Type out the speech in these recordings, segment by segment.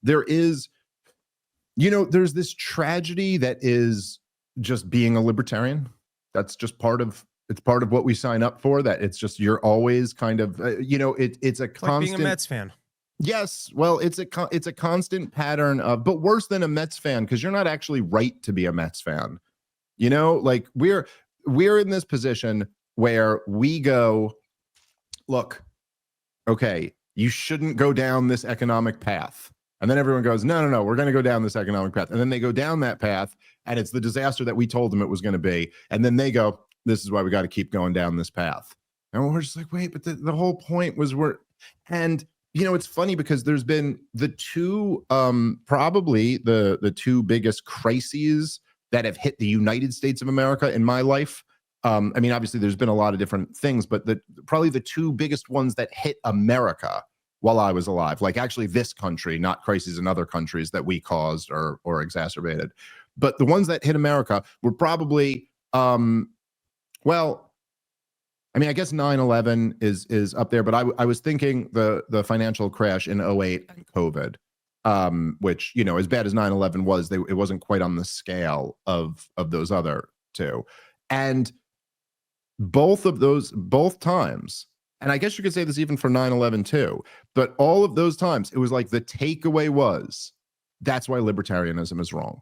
there is, there's this tragedy that is just being a libertarian. That's just it's part of what we sign up for, that it's just, you're always kind of, it's a constant. Like being a Mets fan. Yes, well, it's a constant pattern of, but worse than a Mets fan, because you're not actually right to be a Mets fan. Like we're in this position where we go, look, okay, you shouldn't go down this economic path. And then everyone goes, no, we're going to go down this economic path. And then they go down that path, and it's the disaster that we told them it was going to be. And then they go, this is why we got to keep going down this path. And we're just like, wait, but the whole point was and it's funny because there's been the two, probably the two biggest crises that have hit the United States of America in my life. I mean, obviously there's been a lot of different things, but probably the two biggest ones that hit America while I was alive, like actually this country, not crises in other countries that we caused or exacerbated. But the ones that hit America were probably, I guess 9/11 is up there, but I was thinking the financial crash in 2008 and COVID, which, as bad as 9/11 was, it wasn't quite on the scale of those other two. And both times, and I guess you could say this even for 9/11 too, but all of those times, it was like the takeaway was, that's why libertarianism is wrong.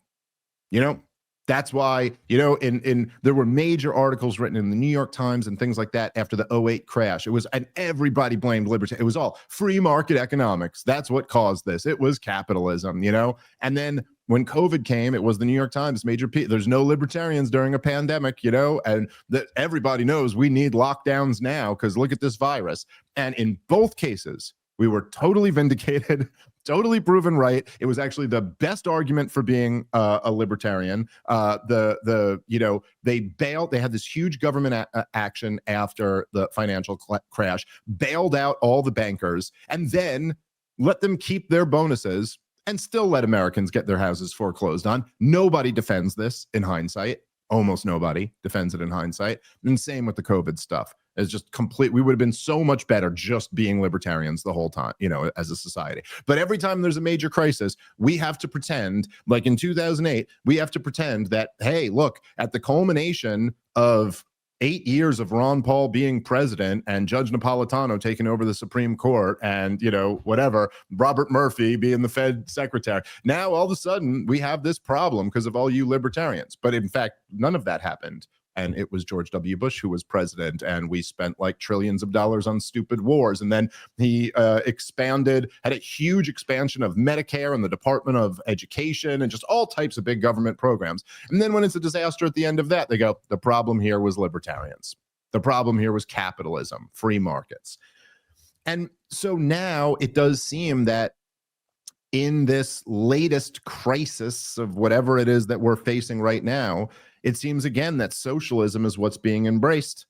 That's why, there were major articles written in the New York Times and things like that after the 2008 crash. And everybody blamed liberty. It was all free market economics. That's what caused this. It was capitalism, And then when COVID came, it was the New York Times there's no libertarians during a pandemic, and that everybody knows we need lockdowns now because look at this virus. And in both cases, we were totally vindicated, totally proven right. It was actually the best argument for being a libertarian. They bailed. They had this huge government action after the financial crash, bailed out all the bankers, and then let them keep their bonuses and still let Americans get their houses foreclosed on. Nobody defends this in hindsight. Almost nobody defends it in hindsight. And same with the COVID stuff. It's just complete. We would have been so much better just being libertarians the whole time, as a society. But every time there's a major crisis, we have to pretend, like in 2008, we have to pretend that, hey, look, at the culmination of 8 years of Ron Paul being president and Judge Napolitano taking over the Supreme Court and, whatever, Robert Murphy being the Fed secretary. Now, all of a sudden, we have this problem because of all you libertarians. But in fact, none of that happened. And it was George W. Bush who was president, and we spent like trillions of dollars on stupid wars. And then he had a huge expansion of Medicare and the Department of Education and just all types of big government programs. And then when it's a disaster at the end of that, they go, the problem here was libertarians. The problem here was capitalism, free markets. And so now it does seem that in this latest crisis of whatever it is that we're facing right now, it seems again that socialism is what's being embraced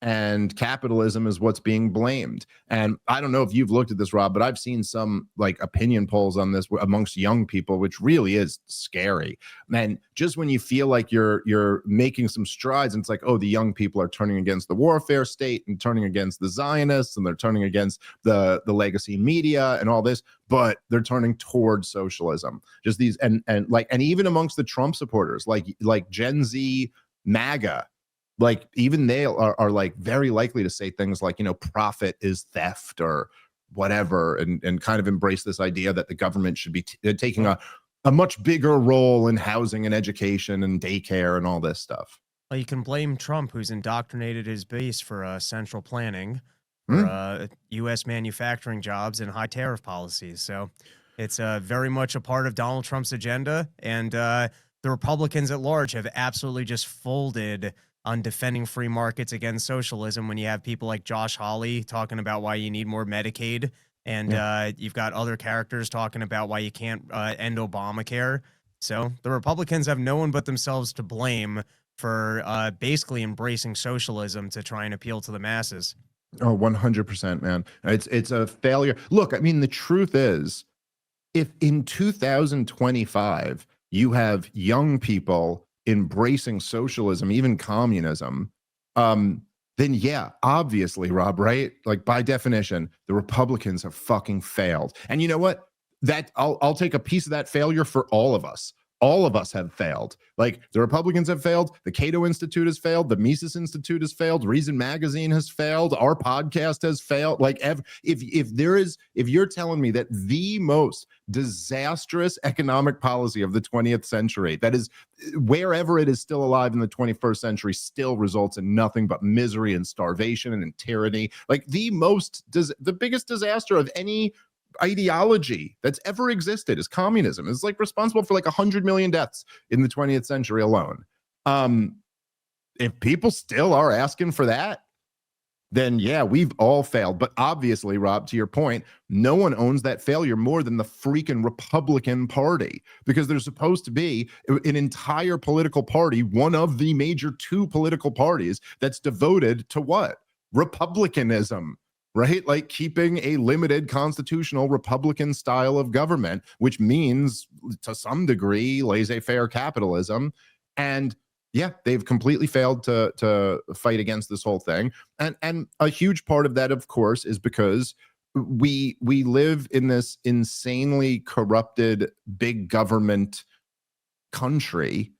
and capitalism is what's being blamed. And I don't know if you've looked at this, Rob, but I've seen some like opinion polls on this amongst young people, which really is scary. And just when you feel like you're making some strides, and it's like, oh, the young people are turning against the warfare state and turning against the Zionists, and they're turning against the legacy media and all this, but they're turning towards socialism. Just these and even amongst the Trump supporters, like Gen Z MAGA. Like even they are like very likely to say things like, profit is theft or whatever, and kind of embrace this idea that the government should be taking a much bigger role in housing and education and daycare and all this stuff. Well, you can blame Trump, who's indoctrinated his base for central planning, for U.S. manufacturing jobs and high tariff policies. So it's very much a part of Donald Trump's agenda. And the Republicans at large have absolutely just folded on defending free markets against socialism when you have people like Josh Hawley talking about why you need more Medicaid, and you've got other characters talking about why you can't end Obamacare. So the Republicans have no one but themselves to blame for basically embracing socialism to try and appeal to the masses. Oh, 100%, man. It's a failure. Look, I mean, the truth is, if in 2025 you have young people embracing socialism, even communism, then yeah, obviously, Rob, right? Like by definition, the Republicans have fucking failed. And you know what? that I'll take a piece of that failure for all of us. All of us have failed. Like the Republicans have failed. The Cato Institute has failed. The Mises Institute has failed. Reason Magazine has failed. Our podcast has failed. Like if you're telling me that the most disastrous economic policy of the 20th century, that is wherever it is still alive in the 21st century, still results in nothing but misery and starvation and tyranny, like the biggest disaster of any ideology that's ever existed is communism. It's like responsible for like 100 million deaths in the 20th century alone. If people still are asking for that, then yeah, we've all failed. But obviously, Rob, to your point, no one owns that failure more than the freaking Republican Party, because there's supposed to be an entire political party, one of the major two political parties, that's devoted to what? Republicanism. Right? Like keeping a limited constitutional Republican style of government, which means to some degree laissez-faire capitalism. And yeah, they've completely failed to fight against this whole thing. And a huge part of that, of course, is because we live in this insanely corrupted big government country,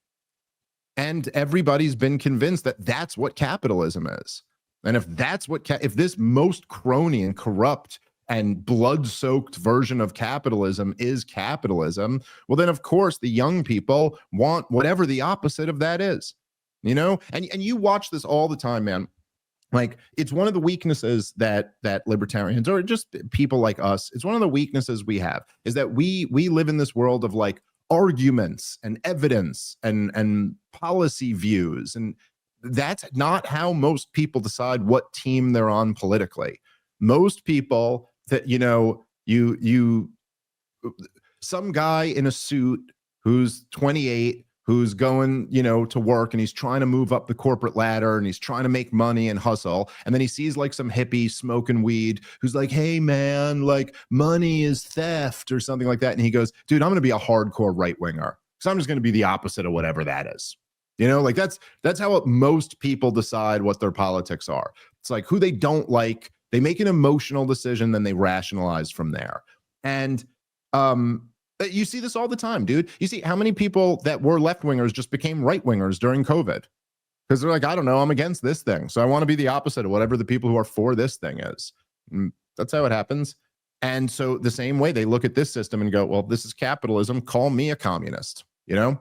and everybody's been convinced that that's what capitalism is. And if that's if this most crony and corrupt and blood-soaked version of capitalism is capitalism, well, then of course the young people want whatever the opposite of that is, you know. And you watch this all the time, man. Like it's one of the weaknesses that libertarians or just people like us, it's one of the weaknesses we have, is that we live in this world of like arguments and evidence and policy views, and that's not how most people decide what team they're on politically. Most people that, you know, some guy in a suit who's 28, who's going, you know, to work, and he's trying to move up the corporate ladder and he's trying to make money and hustle. And then he sees like some hippie smoking weed who's like, hey man, like money is theft or something like that. And he goes, dude, I'm going to be a hardcore right winger, because I'm just going to be the opposite of whatever that is. You know, like that's how most people decide what their politics are. It's like who they don't like, they make an emotional decision, then they rationalize from there. And you see this all the time, dude. You see how many people that were left wingers just became right wingers during COVID, because they're like, I don't know, I'm against this thing, so I want to be the opposite of whatever the people who are for this thing is. And that's how it happens. And so the same way they look at this system and go, well, this is capitalism, call me a communist, you know?